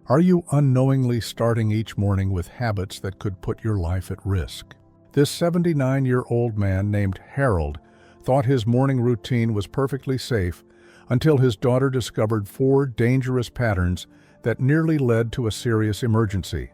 Are you unknowingly starting each morning with habits that could put your life at risk? This 79-year-old man named Harold thought his morning routine was perfectly safe until his daughter discovered 4 dangerous patterns that nearly led to a serious emergency.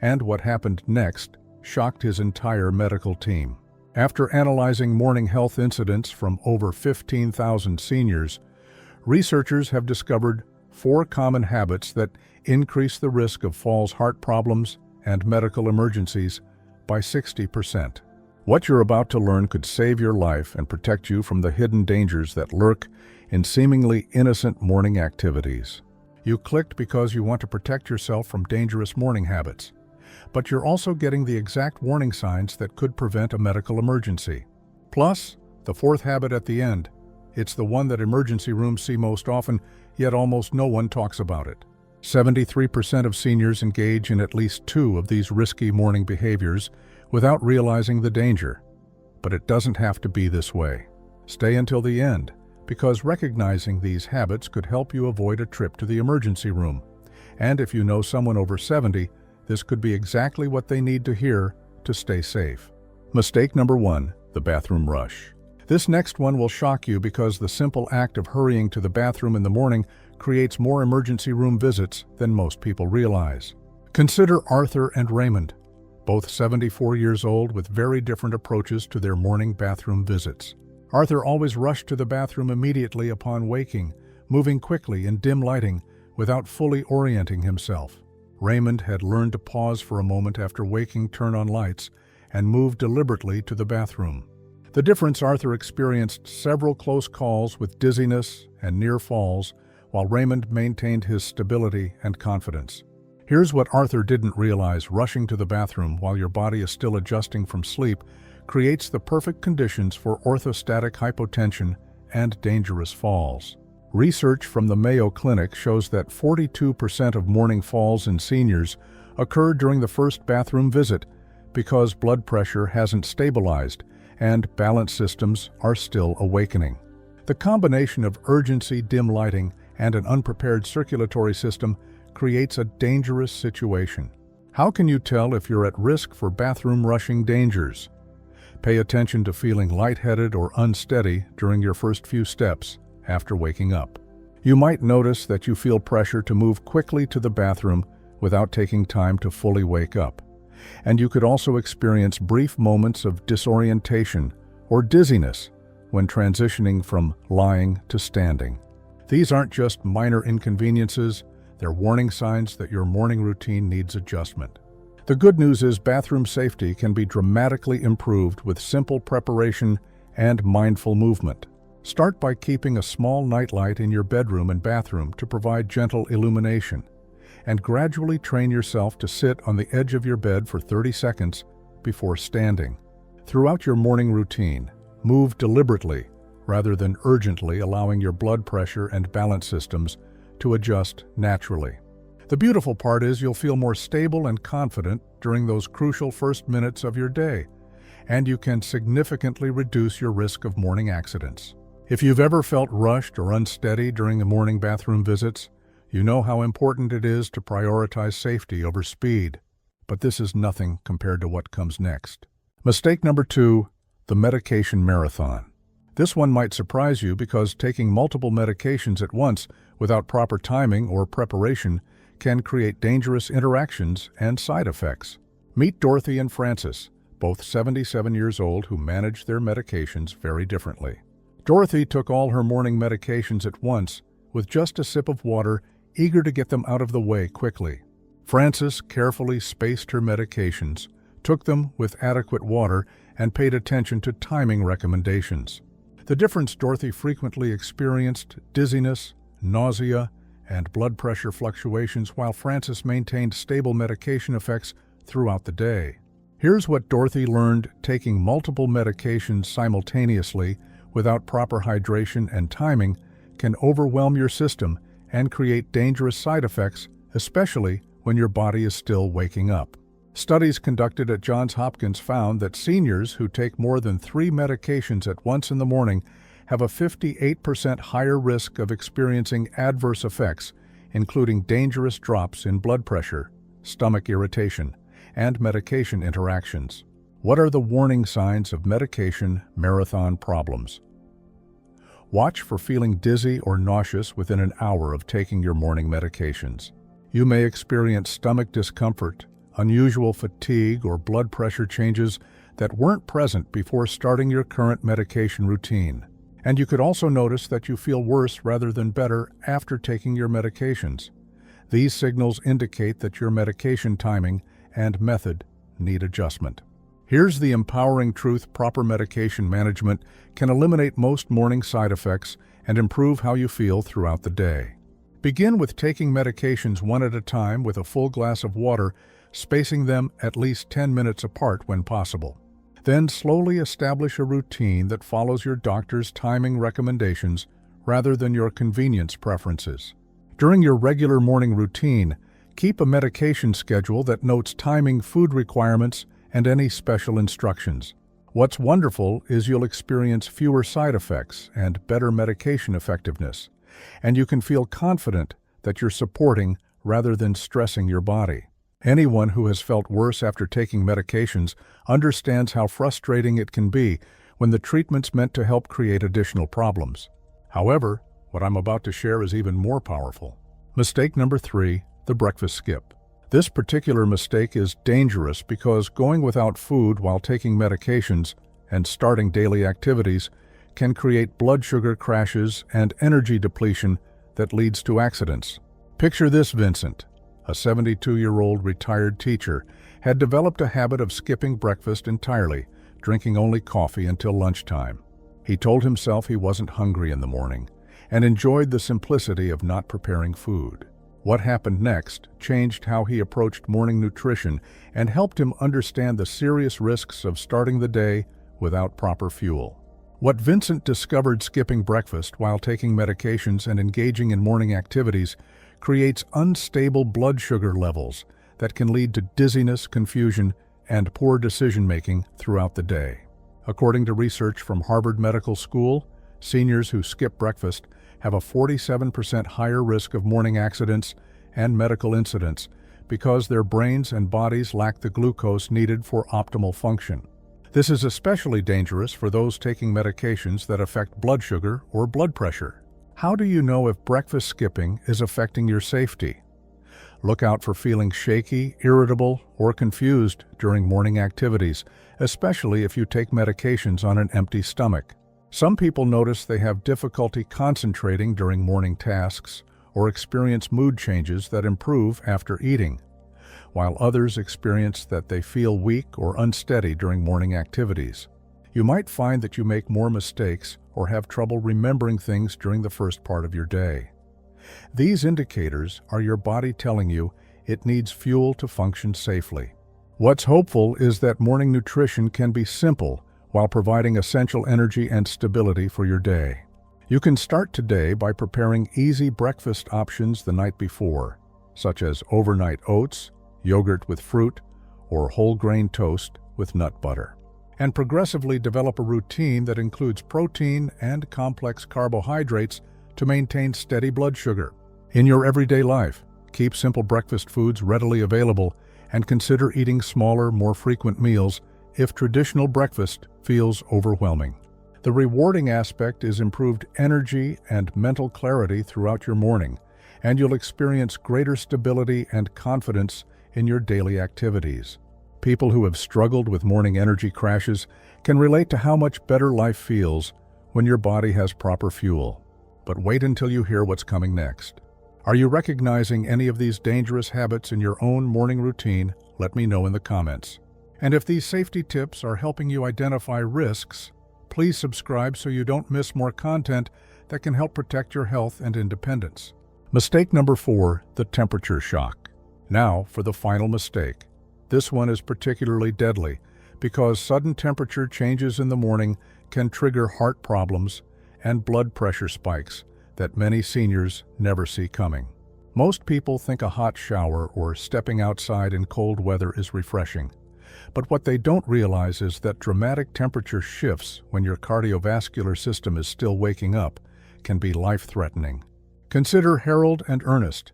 And what happened next shocked his entire medical team. After analyzing morning health incidents from over 15,000 seniors, researchers have discovered 4 common habits that increase the risk of falls, heart problems, and medical emergencies by 60%. What you're about to learn could save your life and protect you from the hidden dangers that lurk in seemingly innocent morning activities. You clicked because you want to protect yourself from dangerous morning habits, but you're also getting the exact warning signs that could prevent a medical emergency. Plus, the 4th habit at the end. It's the one that emergency rooms see most often, yet almost no one talks about it. 73% of seniors engage in at least 2 of these risky morning behaviors without realizing the danger. But it doesn't have to be this way. Stay until the end, because recognizing these habits could help you avoid a trip to the emergency room. And if you know someone over 70, this could be exactly what they need to hear to stay safe. Mistake number 1, the bathroom rush. This next one will shock you because the simple act of hurrying to the bathroom in the morning creates more emergency room visits than most people realize. Consider Arthur and Raymond, both 74 years old with very different approaches to their morning bathroom visits. Arthur always rushed to the bathroom immediately upon waking, moving quickly in dim lighting without fully orienting himself. Raymond had learned to pause for a moment after waking, turn on lights, and move deliberately to the bathroom. The difference: Arthur experienced several close calls with dizziness and near falls, while Raymond maintained his stability and confidence. Here's what Arthur didn't realize: rushing to the bathroom while your body is still adjusting from sleep creates the perfect conditions for orthostatic hypotension and dangerous falls. Research from the Mayo Clinic shows that 42% of morning falls in seniors occur during the first bathroom visit because blood pressure hasn't stabilized and balance systems are still awakening. The combination of urgency, dim lighting, and an unprepared circulatory system creates a dangerous situation. How can you tell if you're at risk for bathroom rushing dangers? Pay attention to feeling lightheaded or unsteady during your first few steps after waking up. You might notice that you feel pressure to move quickly to the bathroom without taking time to fully wake up. And you could also experience brief moments of disorientation or dizziness when transitioning from lying to standing. These aren't just minor inconveniences, they're warning signs that your morning routine needs adjustment. The good news is bathroom safety can be dramatically improved with simple preparation and mindful movement. Start by keeping a small nightlight in your bedroom and bathroom to provide gentle illumination, and gradually train yourself to sit on the edge of your bed for 30 seconds before standing. Throughout your morning routine, move deliberately rather than urgently, allowing your blood pressure and balance systems to adjust naturally. The beautiful part is you'll feel more stable and confident during those crucial first minutes of your day, and you can significantly reduce your risk of morning accidents. If you've ever felt rushed or unsteady during the morning bathroom visits, you know how important it is to prioritize safety over speed. But this is nothing compared to what comes next. Mistake number 2, the medication marathon. This one might surprise you because taking multiple medications at once without proper timing or preparation can create dangerous interactions and side effects. Meet Dorothy and Francis, both 77 years old, who manage their medications very differently. Dorothy took all her morning medications at once with just a sip of water, eager to get them out of the way quickly. Francis carefully spaced her medications, took them with adequate water, and paid attention to timing recommendations. The difference: Dorothy frequently experienced dizziness, nausea, and blood pressure fluctuations, while Francis maintained stable medication effects throughout the day. Here's what Dorothy learned: taking multiple medications simultaneously without proper hydration and timing can overwhelm your system and create dangerous side effects, especially when your body is still waking up. Studies conducted at Johns Hopkins found that seniors who take more than 3 medications at once in the morning have a 58% higher risk of experiencing adverse effects, including dangerous drops in blood pressure, stomach irritation, and medication interactions. What are the warning signs of medication marathon problems? Watch for feeling dizzy or nauseous within an hour of taking your morning medications. You may experience stomach discomfort, unusual fatigue, or blood pressure changes that weren't present before starting your current medication routine. And you could also notice that you feel worse rather than better after taking your medications. These signals indicate that your medication timing and method need adjustment. Here's the empowering truth: proper medication management can eliminate most morning side effects and improve how you feel throughout the day. Begin with taking medications one at a time with a full glass of water, spacing them at least 10 minutes apart when possible. Then slowly establish a routine that follows your doctor's timing recommendations rather than your convenience preferences. During your regular morning routine, keep a medication schedule that notes timing, food requirements, and any special instructions. What's wonderful is you'll experience fewer side effects and better medication effectiveness, and you can feel confident that you're supporting rather than stressing your body. Anyone who has felt worse after taking medications understands how frustrating it can be when the treatment's meant to help create additional problems. However, what I'm about to share is even more powerful. Mistake number 3, the breakfast skip. This particular mistake is dangerous because going without food while taking medications and starting daily activities can create blood sugar crashes and energy depletion that leads to accidents. Picture this: Vincent, a 72-year-old retired teacher, had developed a habit of skipping breakfast entirely, drinking only coffee until lunchtime. He told himself he wasn't hungry in the morning and enjoyed the simplicity of not preparing food. What happened next changed how he approached morning nutrition and helped him understand the serious risks of starting the day without proper fuel. What Vincent discovered: skipping breakfast while taking medications and engaging in morning activities creates unstable blood sugar levels that can lead to dizziness, confusion, and poor decision-making throughout the day. According to research from Harvard Medical School, seniors who skip breakfast have a 47% higher risk of morning accidents and medical incidents because their brains and bodies lack the glucose needed for optimal function. This is especially dangerous for those taking medications that affect blood sugar or blood pressure. How do you know if breakfast skipping is affecting your safety? Look out for feeling shaky, irritable, or confused during morning activities, especially if you take medications on an empty stomach. Some people notice they have difficulty concentrating during morning tasks or experience mood changes that improve after eating, while others experience that they feel weak or unsteady during morning activities. You might find that you make more mistakes or have trouble remembering things during the first part of your day. These indicators are your body telling you it needs fuel to function safely. What's hopeful is that morning nutrition can be simple while providing essential energy and stability for your day. You can start today by preparing easy breakfast options the night before, such as overnight oats, yogurt with fruit, or whole grain toast with nut butter. And progressively develop a routine that includes protein and complex carbohydrates to maintain steady blood sugar. In your everyday life, keep simple breakfast foods readily available and consider eating smaller, more frequent meals if traditional breakfast feels overwhelming. The rewarding aspect is improved energy and mental clarity throughout your morning, and you'll experience greater stability and confidence in your daily activities. People who have struggled with morning energy crashes can relate to how much better life feels when your body has proper fuel. But wait until you hear what's coming next. Are you recognizing any of these dangerous habits in your own morning routine? Let me know in the comments. And if these safety tips are helping you identify risks, please subscribe so you don't miss more content that can help protect your health and independence. Mistake number 4, the temperature shock. Now for the final mistake. This one is particularly deadly because sudden temperature changes in the morning can trigger heart problems and blood pressure spikes that many seniors never see coming. Most people think a hot shower or stepping outside in cold weather is refreshing. But what they don't realize is that dramatic temperature shifts when your cardiovascular system is still waking up can be life-threatening. Consider Harold and Ernest,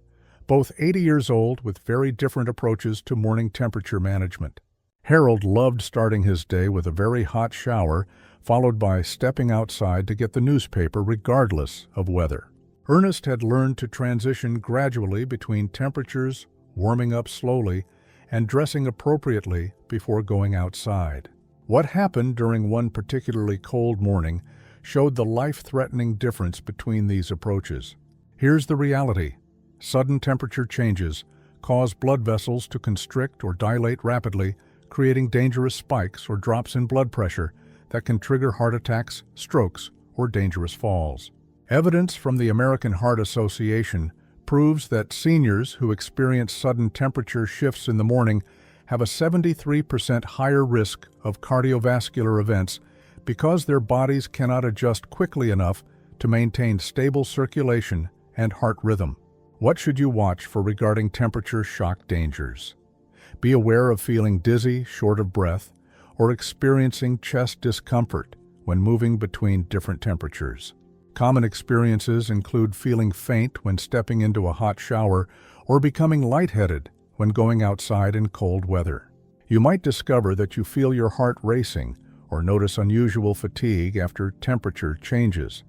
both 80 years old with very different approaches to morning temperature management. Harold loved starting his day with a very hot shower, followed by stepping outside to get the newspaper regardless of weather. Ernest had learned to transition gradually between temperatures, warming up slowly, and dressing appropriately before going outside. What happened during one particularly cold morning showed the life-threatening difference between these approaches. Here's the reality. Sudden temperature changes cause blood vessels to constrict or dilate rapidly, creating dangerous spikes or drops in blood pressure that can trigger heart attacks, strokes, or dangerous falls. Evidence from the American Heart Association proves that seniors who experience sudden temperature shifts in the morning have a 73% higher risk of cardiovascular events because their bodies cannot adjust quickly enough to maintain stable circulation and heart rhythm. What should you watch for regarding temperature shock dangers? Be aware of feeling dizzy, short of breath, or experiencing chest discomfort when moving between different temperatures. Common experiences include feeling faint when stepping into a hot shower or becoming lightheaded when going outside in cold weather. You might discover that you feel your heart racing or notice unusual fatigue after temperature changes.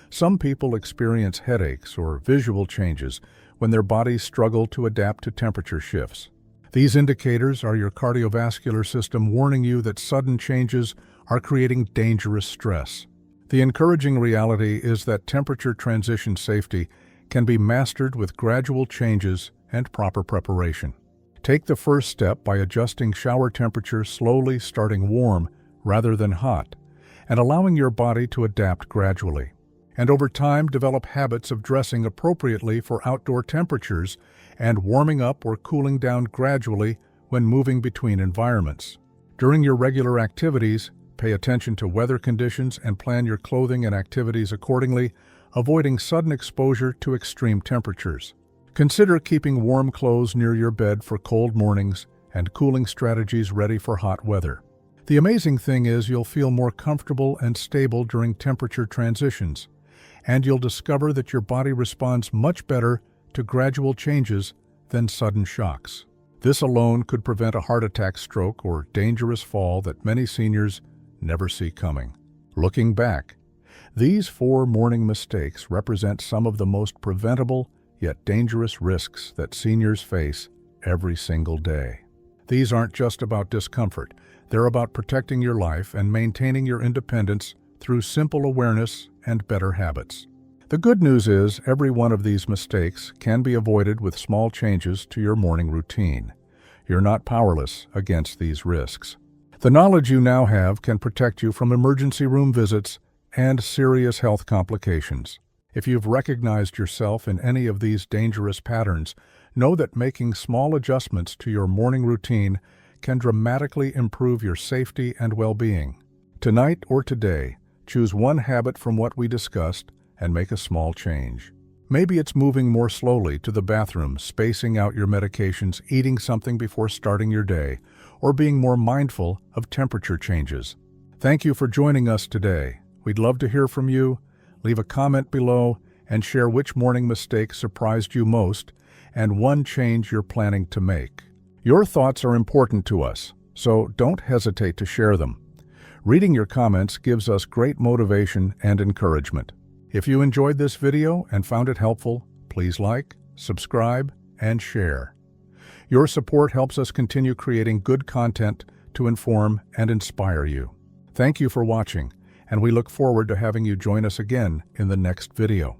Some people experience headaches or visual changes when their bodies struggle to adapt to temperature shifts. These indicators are your cardiovascular system warning you that sudden changes are creating dangerous stress. The encouraging reality is that temperature transition safety can be mastered with gradual changes and proper preparation. Take the first step by adjusting shower temperature slowly, starting warm rather than hot, and allowing your body to adapt gradually. And over time, develop habits of dressing appropriately for outdoor temperatures and warming up or cooling down gradually when moving between environments. During your regular activities, pay attention to weather conditions and plan your clothing and activities accordingly, avoiding sudden exposure to extreme temperatures. Consider keeping warm clothes near your bed for cold mornings and cooling strategies ready for hot weather. The amazing thing is you'll feel more comfortable and stable during temperature transitions, and you'll discover that your body responds much better to gradual changes than sudden shocks. This alone could prevent a heart attack, stroke, or dangerous fall that many seniors never see coming. Looking back, these 4 morning mistakes represent some of the most preventable yet dangerous risks that seniors face every single day. These aren't just about discomfort. They're about protecting your life and maintaining your independence through simple awareness and better habits. The good news is every one of these mistakes can be avoided with small changes to your morning routine. You're not powerless against these risks. The knowledge you now have can protect you from emergency room visits and serious health complications. If you've recognized yourself in any of these dangerous patterns, know that making small adjustments to your morning routine can dramatically improve your safety and well-being. Tonight or today, choose one habit from what we discussed and make a small change. Maybe it's moving more slowly to the bathroom, spacing out your medications, eating something before starting your day, or being more mindful of temperature changes. Thank you for joining us today. We'd love to hear from you. Leave a comment below and share which morning mistake surprised you most and one change you're planning to make. Your thoughts are important to us, so don't hesitate to share them. Reading your comments gives us great motivation and encouragement. If you enjoyed this video and found it helpful, please like, subscribe, and share. Your support helps us continue creating good content to inform and inspire you. Thank you for watching, and we look forward to having you join us again in the next video.